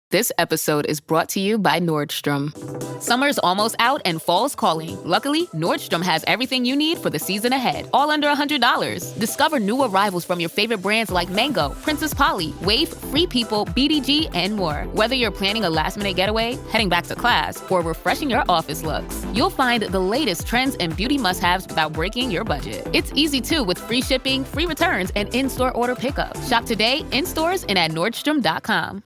This episode is brought to you by Nordstrom. Summer's almost out and fall's calling. Luckily, Nordstrom has everything you need for the season ahead, all under $100. Discover new arrivals from your favorite brands like Mango, Princess Polly, Wave, Free People, BDG, and more. Whether you're planning a last-minute getaway, heading back to class, or refreshing your office looks, you'll find the latest trends and beauty must-haves without breaking your budget. It's easy, too, with free shipping, free returns, and in-store order pickup. Shop today, in stores, and at Nordstrom.com.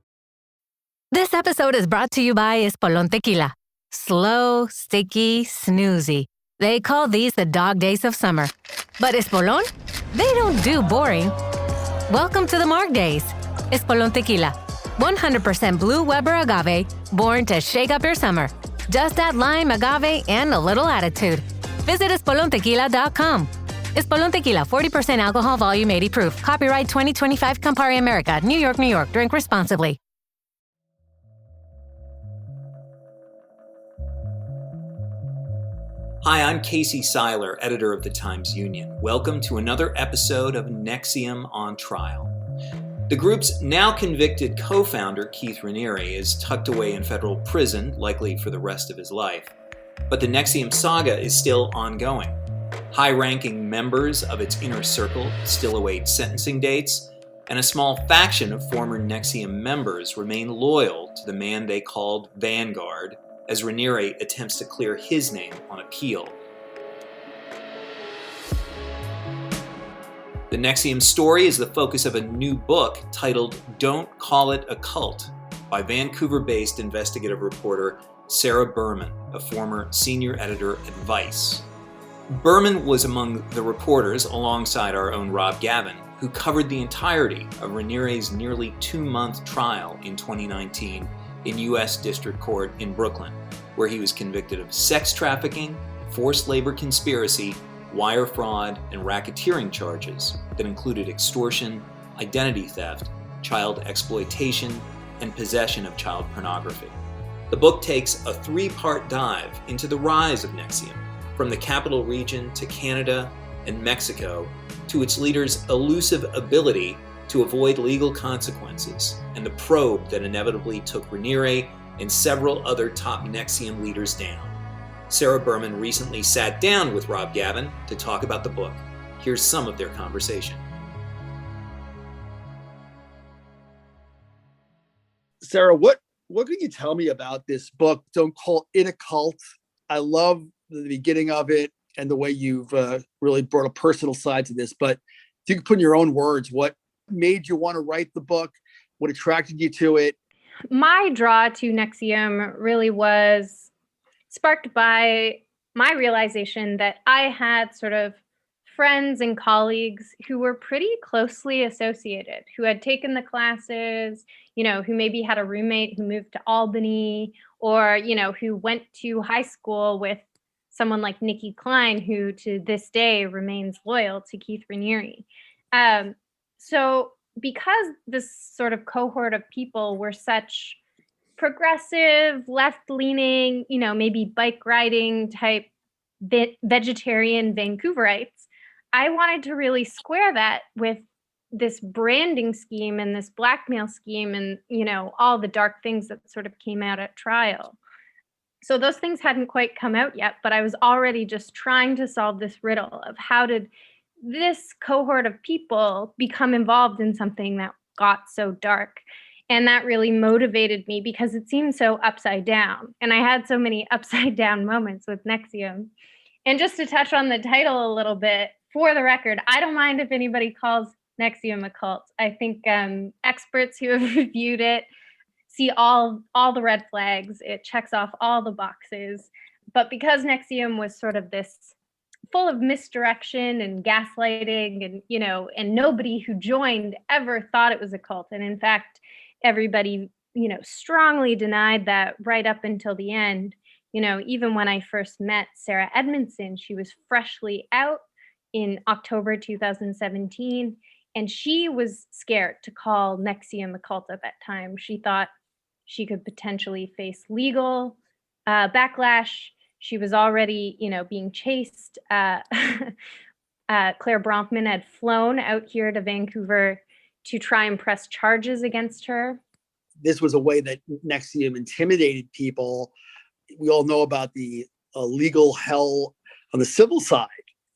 This episode is brought to you by Espolón Tequila. Slow, sticky, snoozy. They call these the dog days of summer. But Espolón? They don't do boring. Welcome to the Marg Days. Espolón Tequila. 100% blue Weber agave, born to shake up your summer. Just add lime, agave, and a little attitude. Visit espolontequila.com. Espolón Tequila, 40% alcohol, volume 80 proof. Copyright 2025 Campari America, New York, New York. Drink responsibly. Hi, I'm Casey Seiler, editor of the Times-Union. Welcome to another episode of NXIVM on Trial. The group's now convicted co-founder, Keith Raniere, is tucked away in federal prison, likely for the rest of his life. But the NXIVM saga is still ongoing. High-ranking members of its inner circle still await sentencing dates, and a small faction of former NXIVM members remain loyal to the man they called Vanguard, as Raniere attempts to clear his name on appeal. The NXIVM story is the focus of a new book titled Don't Call It a Cult by Vancouver-based investigative reporter Sarah Berman, a former senior editor at Vice. Berman was among the reporters, alongside our own Rob Gavin, who covered the entirety of Raniere's nearly 2-month trial in 2019 in U.S. District Court in Brooklyn, where he was convicted of sex trafficking, forced labor conspiracy, wire fraud, and racketeering charges that included extortion, identity theft, child exploitation, and possession of child pornography. The book takes a 3-part dive into the rise of NXIVM, from the Capital Region to Canada and Mexico, to its leaders' elusive ability to avoid legal consequences, and the probe that inevitably took Raniere and several other top NXIVM leaders down. Sarah Berman recently sat down with Rob Gavin to talk about the book. Here's some of their conversation. Sarah, what can you tell me about this book, Don't Call It a Cult? I love the beginning of it and the way you've really brought a personal side to this, but if you could put in your own words, what made you want to write the book? What attracted you to it? My draw to NXIVM really was sparked by my realization that I had sort of friends and colleagues who were pretty closely associated, who had taken the classes, who maybe had a roommate who moved to Albany, or, who went to high school with someone like Nikki Klein, who to this day remains loyal to Keith Raniere. So because this sort of cohort of people were such progressive, left-leaning, maybe bike riding type vegetarian Vancouverites, I wanted to really square that with this branding scheme and this blackmail scheme and, all the dark things that sort of came out at trial. So those things hadn't quite come out yet, but I was already just trying to solve this riddle of how did this cohort of people become involved in something that got so dark. And that really motivated me because it seemed so upside down. And I had so many upside down moments with NXIVM. And just to touch on the title a little bit, for the record, I don't mind if anybody calls NXIVM a cult. I think experts who have reviewed it see all the red flags. It checks off all the boxes. But because NXIVM was sort of this full of misdirection and gaslighting and, and nobody who joined ever thought it was a cult. And in fact, everybody, strongly denied that right up until the end. Even when I first met Sarah Edmondson, she was freshly out in October 2017, and she was scared to call NXIVM a cult at that time. She thought she could potentially face legal backlash. She was already, being chased. Claire Bronfman had flown out here to Vancouver to try and press charges against her. this was a way that NXIVM intimidated people. We all know about the legal hell on the civil side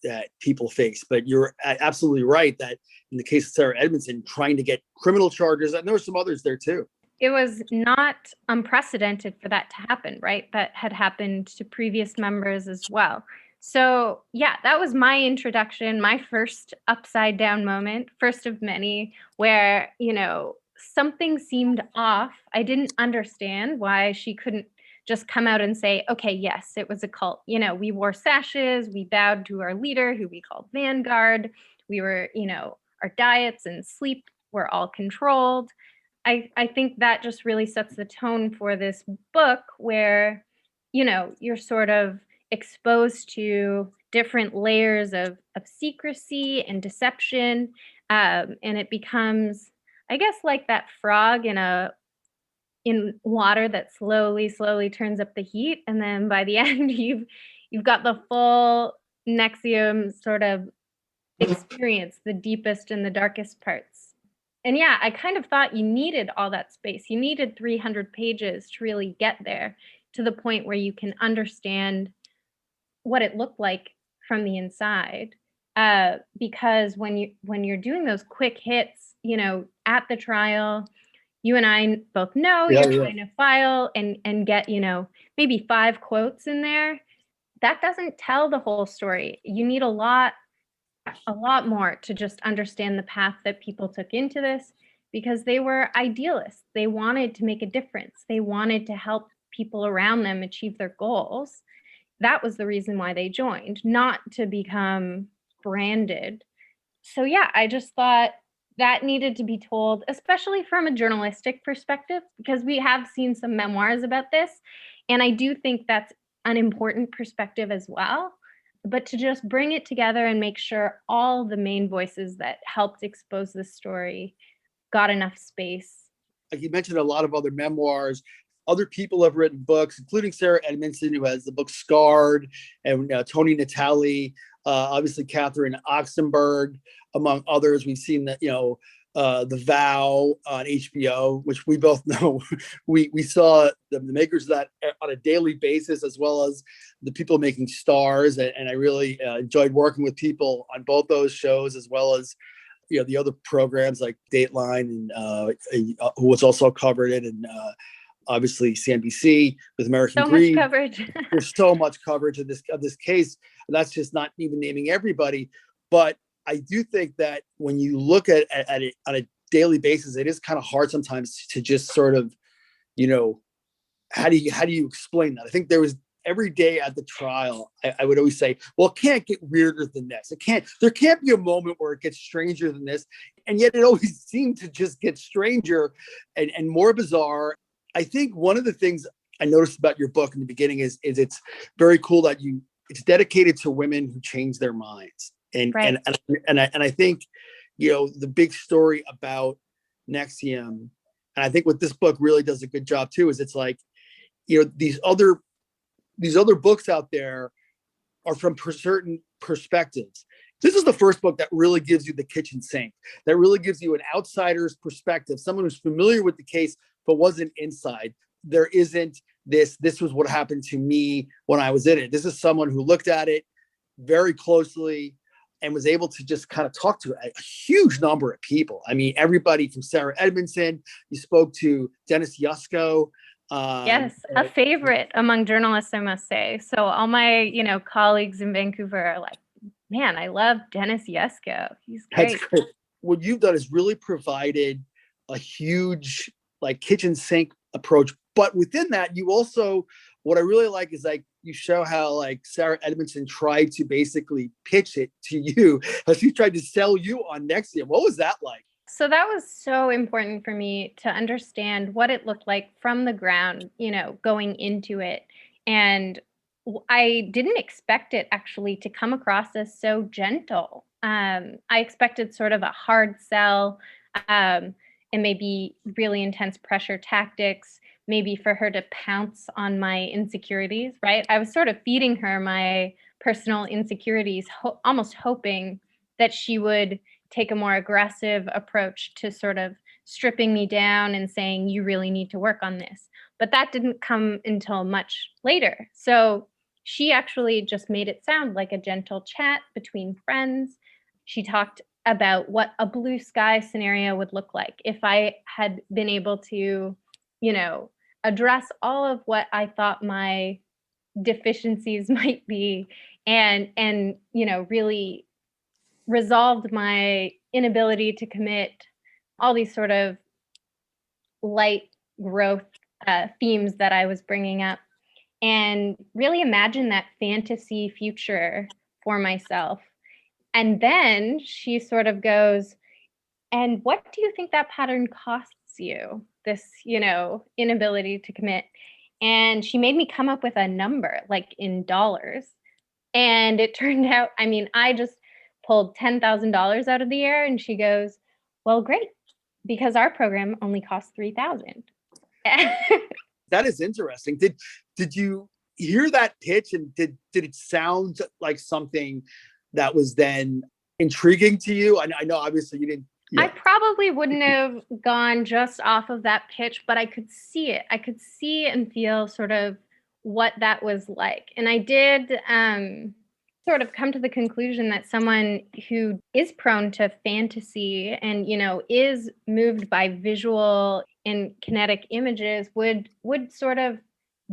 that people face, but you're absolutely right that in the case of Sarah Edmondson, trying to get criminal charges, and there were some others there too. It was not unprecedented for that to happen, right? That had happened to previous members as well. So yeah, that was my introduction, my first upside down moment, first of many, where, something seemed off. I didn't understand why she couldn't just come out and say, okay, yes, it was a cult. We wore sashes, we bowed to our leader, who we called Vanguard. We were, our diets and sleep were all controlled. I think that just really sets the tone for this book where, you're sort of exposed to different layers of secrecy and deception. And it becomes, I guess, like that frog in water that slowly turns up the heat. And then by the end, you've got the full NXIVM sort of experience, the deepest and the darkest parts. And yeah, I kind of thought you needed all that space. You needed 300 pages to really get there to the point where you can understand what it looked like from the inside. Because when you're doing those quick hits, at the trial, you and I both know you're trying to file and get, maybe 5 quotes in there. That doesn't tell the whole story. You need a lot more to just understand the path that people took into this, because they were idealists. They wanted to make a difference. They wanted to help people around them achieve their goals. That was the reason why they joined, not to become branded. So yeah, I just thought that needed to be told, especially from a journalistic perspective, because we have seen some memoirs about this. And I do think that's an important perspective as well. But to just bring it together and make sure all the main voices that helped expose this story got enough space. Like you mentioned, a lot of other memoirs. Other people have written books, including Sarah Edmondson, who has the book Scarred, and Tony Natali, obviously Catherine Oxenberg, among others. We've seen that, The Vow on HBO, which we both know. we saw the makers of that on a daily basis, as well as the people making Stars. And I really enjoyed working with people on both those shows, as well as the other programs like Dateline, and who was also covered it, and obviously CNBC with American Greed. So much coverage. There's so much coverage of this case. And that's just not even naming everybody. But I do think that when you look at it on a daily basis, it is kind of hard sometimes to just sort of, how do you explain that? I think there was every day at the trial, I would always say, well, it can't get weirder than this. There can't be a moment where it gets stranger than this. And yet it always seemed to just get stranger and more bizarre. I think one of the things I noticed about your book in the beginning is it's very cool that it's dedicated to women who change their minds. And right. and I think, the big story about NXIVM, and I think what this book really does a good job too, is it's like, these other books out there are from certain perspectives. This is the first book that really gives you the kitchen sink, that really gives you an outsider's perspective, someone who's familiar with the case but wasn't inside. There isn't this was what happened to me when I was in it. This is someone who looked at it very closely and was able to just kind of talk to a huge number of people. I mean, everybody from Sarah Edmondson, you spoke to Dennis Yusko. Yes, a favorite among journalists, I must say. So all my, colleagues in Vancouver are like, man, I love Dennis Yusko. He's great. That's great. What you've done is really provided a huge kitchen sink approach. But within that, you also, what I really like is you show how Sarah Edmondson tried to basically pitch it to you, as she tried to sell you on NXIVM. What was that like? So that was so important for me to understand what it looked like from the ground, going into it. And I didn't expect it actually to come across as so gentle. I expected sort of a hard sell, and maybe really intense pressure tactics, maybe for her to pounce on my insecurities, right? I was sort of feeding her my personal insecurities, almost hoping that she would take a more aggressive approach to sort of stripping me down and saying, you really need to work on this. But that didn't come until much later. So she actually just made it sound like a gentle chat between friends. She talked about what a blue sky scenario would look like if I had been able to, address all of what I thought my deficiencies might be and really resolved my inability to commit, all these sort of light growth themes that I was bringing up, and really imagine that fantasy future for myself. And then she sort of goes, and what do you think that pattern costs you? This, inability to commit. And she made me come up with a number, like in dollars. And it turned out, I just pulled $10,000 out of the air, and she goes, well, great, because our program only costs $3,000. That is interesting. Did you hear that pitch, and did it sound like something that was then intriguing to you? I know obviously you didn't. Yeah. I probably wouldn't have gone just off of that pitch, but I could see it. I could see and feel sort of what that was like. And I did sort of come to the conclusion that someone who is prone to fantasy and, is moved by visual and kinetic images would sort of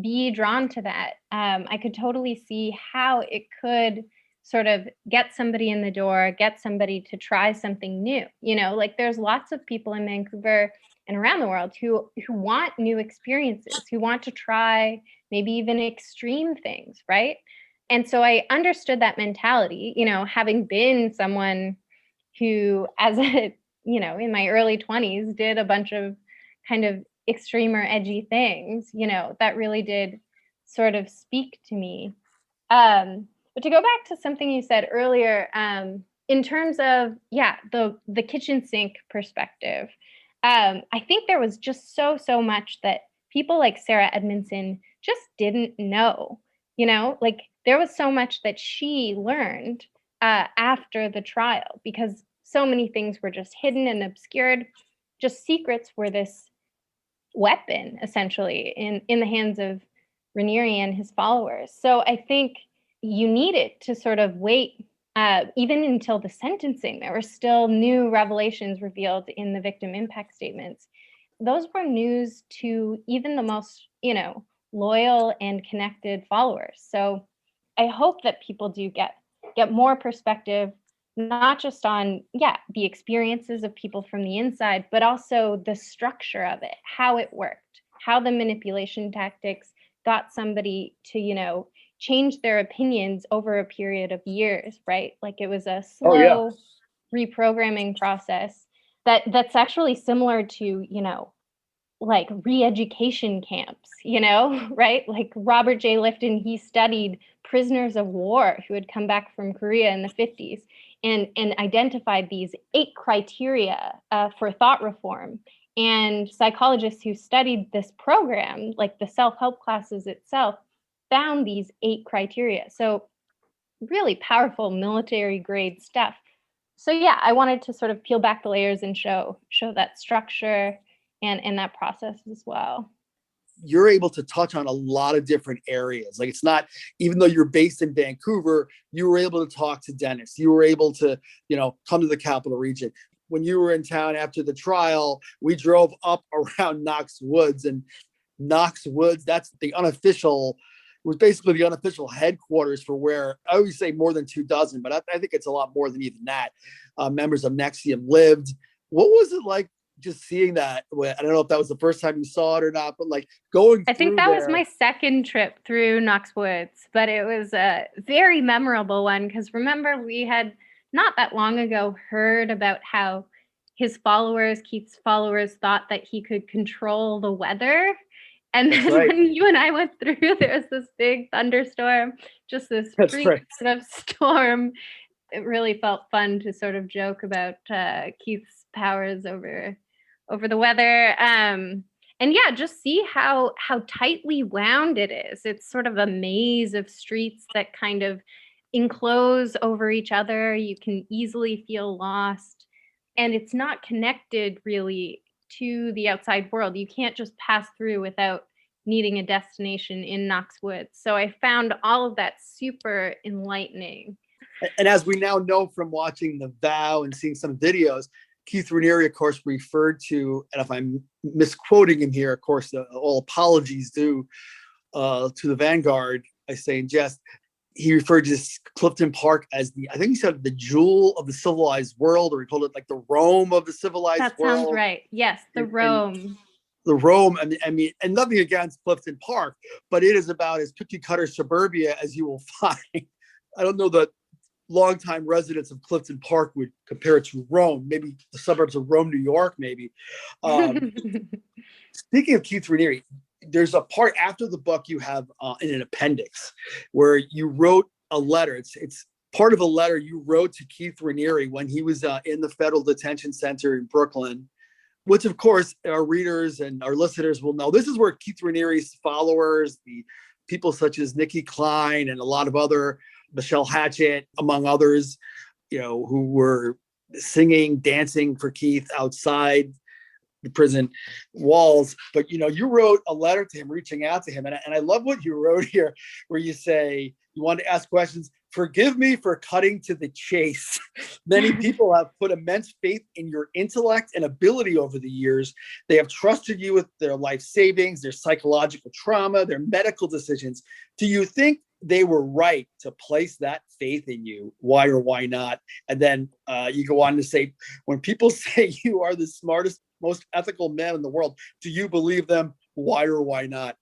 be drawn to that. I could totally see how it could sort of get somebody in the door, get somebody to try something new. Like there's lots of people in Vancouver and around the world who want new experiences, who want to try maybe even extreme things, right? And so I understood that mentality, having been someone who, as a, in my early 20s, did a bunch of kind of extreme or edgy things, that really did sort of speak to me. But to go back to something you said earlier, in terms of, the kitchen sink perspective, I think there was just so much that people like Sarah Edmondson just didn't know, like there was so much that she learned after the trial, because so many things were just hidden and obscured. Just secrets were this weapon, essentially, in the hands of Raniere and his followers. So I think you needed to sort of wait even until the sentencing. There were still new revelations revealed in the victim impact statements. Those were news to even the most, loyal and connected followers. So I hope that people do get more perspective, not just on, the experiences of people from the inside, but also the structure of it, how it worked, how the manipulation tactics got somebody to, change their opinions over a period of years, right? Like it was a slow reprogramming process that's actually similar to, like re-education camps, right? Like Robert J. Lifton, he studied prisoners of war who had come back from Korea in the 50s and identified these 8 criteria for thought reform. And psychologists who studied this program, like the self-help classes itself, found these 8 criteria. So really powerful military grade stuff. So I wanted to sort of peel back the layers and show that structure and that process as well. You're able to touch on a lot of different areas. Like it's not, even though you're based in Vancouver, you were able to talk to dentists. You were able to, come to the capital region. When you were in town after the trial, we drove up around Knox Woods, and Knox Woods, that's the unofficial, it was basically the unofficial headquarters for where, I always say more than 24, but I think it's a lot more than even that. Members of NXIVM lived. What was it like just seeing that? I don't know if that was the first time you saw it or not, but like going I think that was my second trip through Knox Woods, but it was a very memorable one because remember, we had not that long ago heard about how his followers, Keith's followers, thought that he could control the weather. And then when you and I went through, there was this big thunderstorm, just this freak sort of storm. It really felt fun to sort of joke about Keith's powers over the weather. And just see how tightly wound it is. It's sort of a maze of streets that kind of enclose over each other. You can easily feel lost. And it's not connected really to the outside world. You can't just pass through without needing a destination in Knox Woods. So I found all of that super enlightening. And as we now know from watching The Vow and seeing some videos, Keith Raniere, of course, referred to, and if I'm misquoting him here, of course, all apologies due to the Vanguard, I say in jest, he referred to Clifton Park as I think he said the jewel of the civilized world, or he called it like the Rome of the civilized world. That sounds right. Yes, the Rome. The Rome, I mean, and nothing against Clifton Park, but it is about as cookie cutter suburbia as you will find. I don't know that longtime residents of Clifton Park would compare it to Rome, maybe the suburbs of Rome, New York, maybe. Speaking of Keith Raniere, there's a part after the book you have in an appendix where you wrote a letter. It's part of a letter you wrote to Keith Raniere when he was in the federal detention center in Brooklyn, which of course our readers and our listeners will know. This is where Keith Raniere's followers, the people such as Nikki Klein and a lot of other, Michelle Hatchett, among others, who were singing, dancing for Keith outside the prison walls. But, you wrote a letter to him, reaching out to him. And I love what you wrote here, where you say, you want to ask questions. Forgive me for cutting to the chase. Many people have put immense faith in your intellect and ability over the years. They have trusted you with their life savings, their psychological trauma, their medical decisions. Do you think they were right to place that faith in you? Why or why not? And then you go on to say, when people say you are the smartest, most ethical man in the world, do you believe them? Why or why not?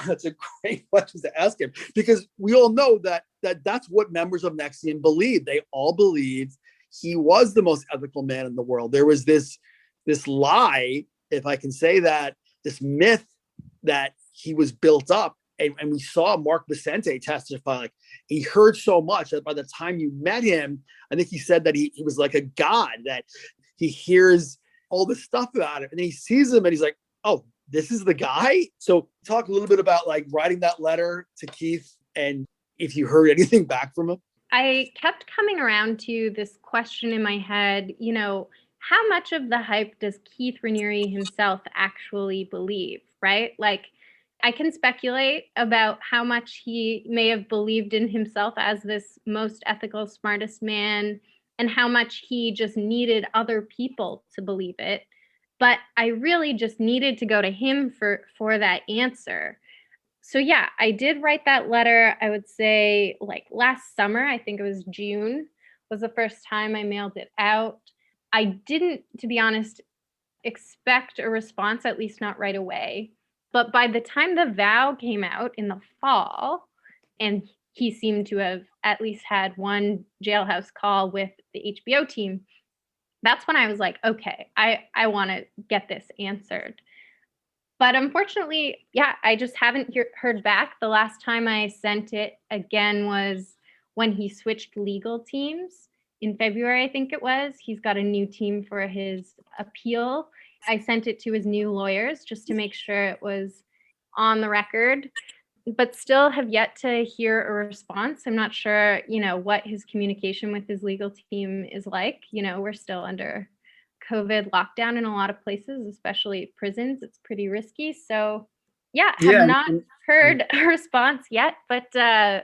That's a great question to ask him, because we all know that's what members of NXIVM believe. They all believed he was the most ethical man in the world. There was this lie, if I can say that, this myth that he was built up. And we saw Mark Vicente testify, like he heard so much that by the time you met him, I think he said that he was like a god, that he hears all this stuff about it. And then he sees him and he's like, oh, this is the guy. So talk a little bit about like writing that letter to Keith and if you heard anything back from him. I kept coming around to this question in my head, how much of the hype does Keith Raniere himself actually believe, right? Like, I can speculate about how much he may have believed in himself as this most ethical, smartest man, and how much he just needed other people to believe it. But I really just needed to go to him for that answer. So yeah, I did write that letter. I would say like last summer, I think it was June, was the first time I mailed it out. I didn't, to be honest, expect a response, at least not right away. But by the time The Vow came out in the fall, and he seemed to have at least had one jailhouse call with the HBO team, that's when I was like, okay, I want to get this answered. But unfortunately, yeah, I just haven't heard back. The last time I sent it again was when he switched legal teams in February, I think it was. He's got a new team for his appeal. I sent it to his new lawyers just to make sure it was on the record, but still have yet to hear a response. I'm not sure, what his communication with his legal team is like. We're still under COVID lockdown in a lot of places, especially prisons. It's pretty risky. So yeah, have not heard a response yet, but I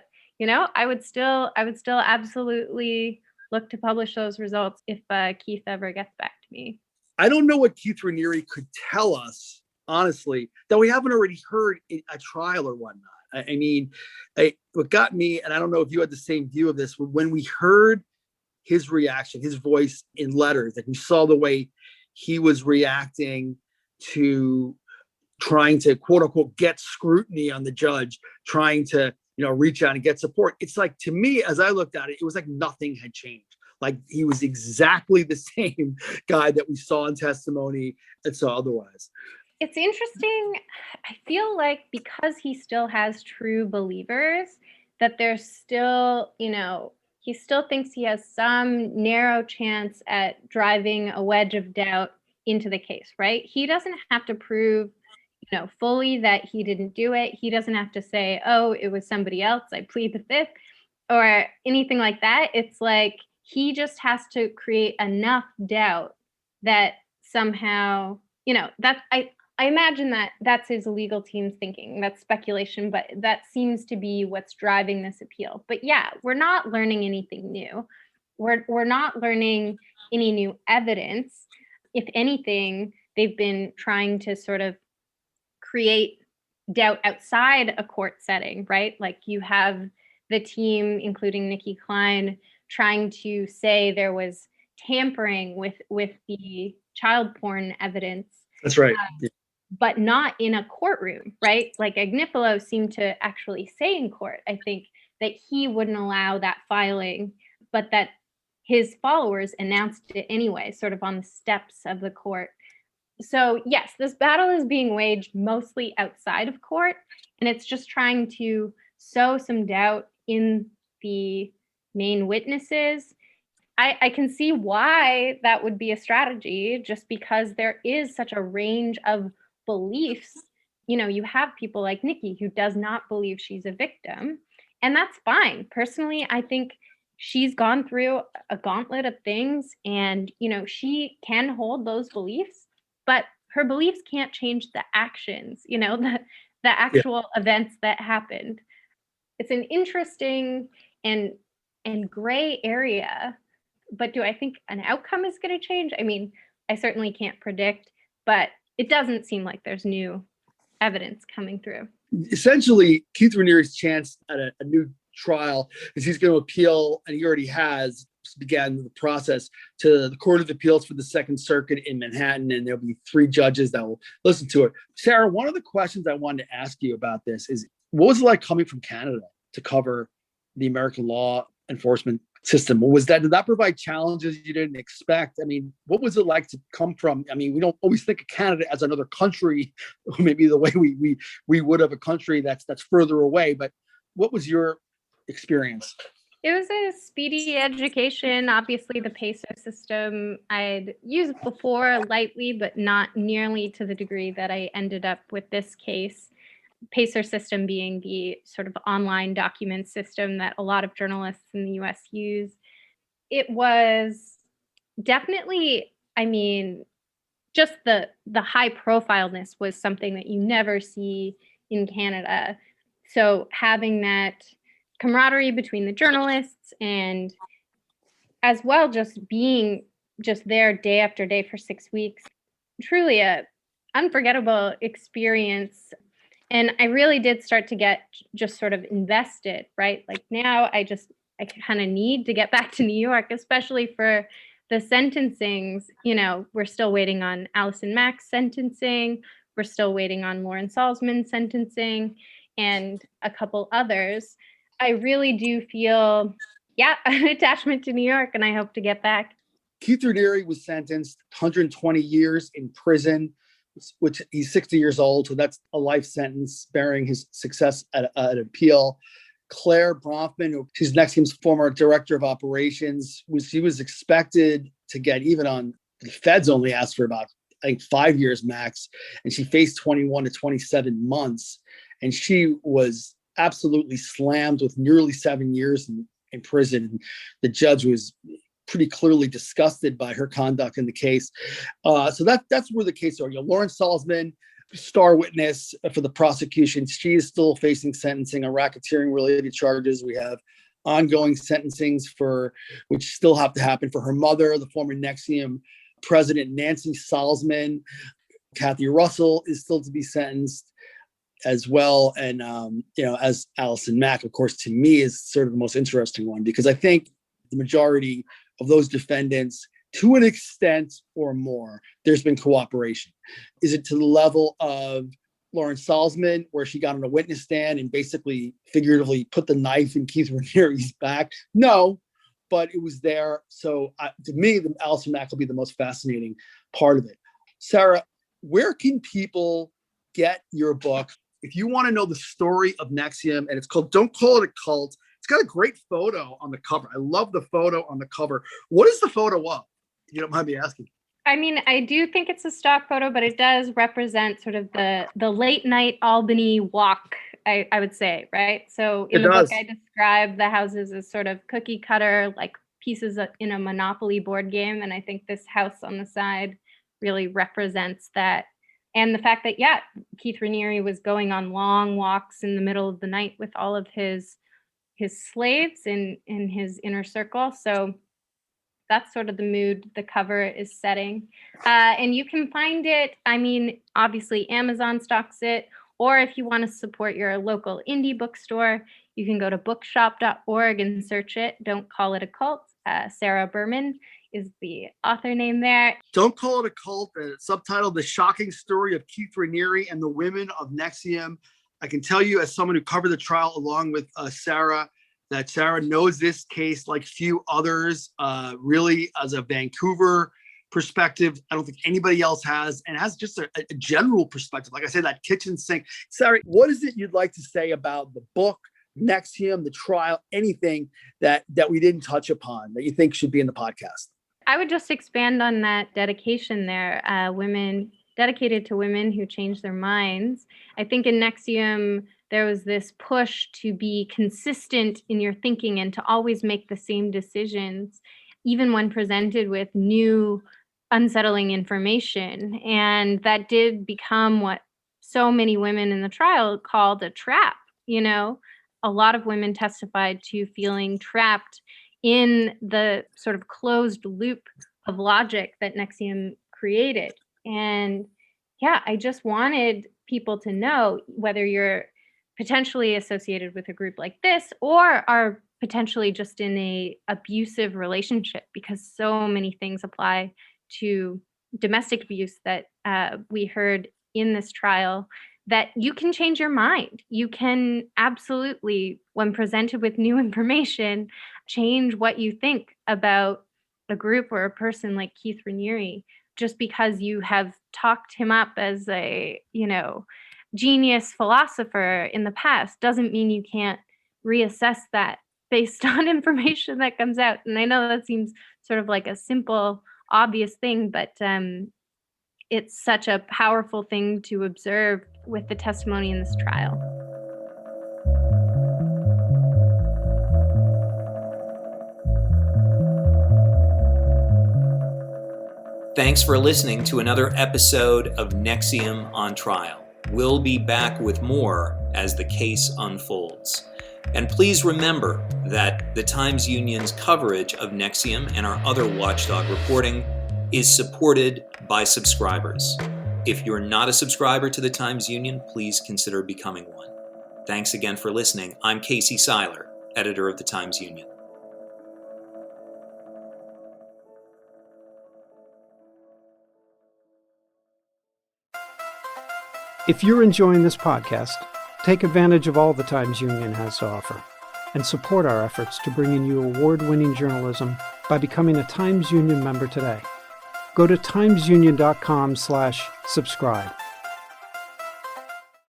would still absolutely look to publish those results if Keith ever gets back to me. I don't know what Keith Raniere could tell us, honestly, that we haven't already heard in a trial or whatnot. I mean, what got me, and I don't know if you had the same view of this, when we heard his reaction, his voice in letters, like we saw the way he was reacting to trying to, quote unquote, get scrutiny on the judge, trying to, reach out and get support. It's like, to me, as I looked at it, it was like nothing had changed. Like he was exactly the same guy that we saw in testimony and saw otherwise. It's interesting. I feel like because he still has true believers, that there's still, he still thinks he has some narrow chance at driving a wedge of doubt into the case, right? He doesn't have to prove, fully that he didn't do it. He doesn't have to say, oh, it was somebody else, I plead the fifth, or anything like that. It's like, he just has to create enough doubt that somehow, I imagine that that's his legal team's thinking. That's speculation, but that seems to be what's driving this appeal. But yeah, we're not learning anything new. We're not learning any new evidence. If anything, they've been trying to sort of create doubt outside a court setting, right? Like you have the team, including Nikki Klein, trying to say there was tampering with the child porn evidence. That's right. But not in a courtroom, right? Like Agnifilo seemed to actually say in court, I think, that he wouldn't allow that filing, but that his followers announced it anyway, sort of on the steps of the court. So yes, this battle is being waged mostly outside of court, and it's just trying to sow some doubt in the main witnesses. I can see why that would be a strategy, just because there is such a range of beliefs. You have people like Nikki who does not believe she's a victim, and that's fine. Personally, I think she's gone through a gauntlet of things, and she can hold those beliefs, but her beliefs can't change the actions, the actual events that happened. It's an interesting and gray area, but do I think an outcome is going to change? I mean, I certainly can't predict, but it doesn't seem like there's new evidence coming through. Essentially, Keith Raniere's chance at a new trial is he's going to appeal, and he already has began the process, to the Court of Appeals for the Second Circuit in Manhattan, and there'll be 3 judges that will listen to it. Sarah, one of the questions I wanted to ask you about this is, what was it like coming from Canada to cover the American law enforcement system? Did that provide challenges you didn't expect? I mean, what was it like to come from? I mean, we don't always think of Canada as another country, maybe the way we would of a country that's further away. But what was your experience? It was a speedy education. Obviously, the PACER system I'd used before lightly, but not nearly to the degree that I ended up with this case. PACER system being the sort of online document system that a lot of journalists in the US use. It was definitely, just the high profileness was something that you never see in Canada. So having that camaraderie between the journalists, and as well just being just there day after day for 6 weeks, truly a unforgettable experience. And I really did start to get just sort of invested, right? Like now I kind of need to get back to New York, especially for the sentencings. We're still waiting on Allison Mack's sentencing. We're still waiting on Lauren Salzman's sentencing and a couple others. I really do feel, an attachment to New York, and I hope to get back. Keith Raniere was sentenced 120 years in prison, which he's 60 years old, so that's a life sentence, bearing his success at an appeal. Claire Bronfman, who's NXIVM's former director of operations, she was expected to get, even on the feds only asked for about, I think, 5 years max, and she faced 21 to 27 months, and she was absolutely slammed with nearly 7 years in prison. And the judge was pretty clearly disgusted by her conduct in the case. So that's where the case are. Lauren Salzman, star witness for the prosecution, she is still facing sentencing on racketeering related charges. We have ongoing sentencings which still have to happen for her mother, the former NXIVM president Nancy Salzman. Kathy Russell is still to be sentenced as well. And, as Allison Mack, of course, to me is sort of the most interesting one, because I think the majority of those defendants, to an extent or more, there's been cooperation. Is it to the level of Lauren Salzman, where she got on a witness stand and basically figuratively put the knife in Keith Raniere's back? No, but it was there. So to me, the Allison Mack will be the most fascinating part of it. Sarah, where can people get your book if you want to know the story of NXIVM? And it's called Don't Call It a Cult. It's got a great photo on the cover. I love the photo on the cover. What is the photo of? You don't mind me asking. I do think it's a stock photo, but it does represent sort of the late night Albany walk, I would say, right? So in the book, I describe the houses as sort of cookie cutter, like pieces in a Monopoly board game. And I think this house on the side really represents that. And the fact that, yeah, Keith Raniere was going on long walks in the middle of the night with all of his slaves in his inner circle. So that's sort of the mood the cover is setting. And you can find it, I mean, obviously Amazon stocks it, or if you want to support your local indie bookstore, you can go to bookshop.org and search it. Don't Call It a Cult. Sarah Berman is the author name there. Don't Call It a Cult, subtitled The Shocking Story of Keith Raniere and the Women of NXIVM. I can tell you, as someone who covered the trial along with Sarah, that Sarah knows this case like few others, really as a Vancouver perspective. I don't think anybody else has, and has just a general perspective. Like I said, that kitchen sink. Sarah, what is it you'd like to say about the book, NXIVM, the trial, anything that we didn't touch upon that you think should be in the podcast? I would just expand on that dedication there. Women dedicated to women who change their minds. I think in NXIVM, there was this push to be consistent in your thinking and to always make the same decisions, even when presented with new unsettling information. And that did become what so many women in the trial called a trap. You know, a lot of women testified to feeling trapped in the sort of closed loop of logic that NXIVM created. And yeah, I just wanted people to know, whether you're potentially associated with a group like this or are potentially just in a abusive relationship, because so many things apply to domestic abuse that we heard in this trial, that you can change your mind. You can absolutely, when presented with new information, change what you think about a group or a person like Keith Raniere. Just because you have talked him up as a, genius philosopher in the past doesn't mean you can't reassess that based on information that comes out. And I know that seems sort of like a simple, obvious thing, but it's such a powerful thing to observe with the testimony in this trial. Thanks for listening to another episode of NXIVM on Trial. We'll be back with more as the case unfolds. And please remember that the Times-Union's coverage of NXIVM and our other watchdog reporting is supported by subscribers. If you're not a subscriber to the Times-Union, please consider becoming one. Thanks again for listening. I'm Casey Seiler, editor of the Times-Union. If you're enjoying this podcast, take advantage of all the Times-Union has to offer and support our efforts to bring you award-winning journalism by becoming a Times-Union member today. Go to timesunion.com/subscribe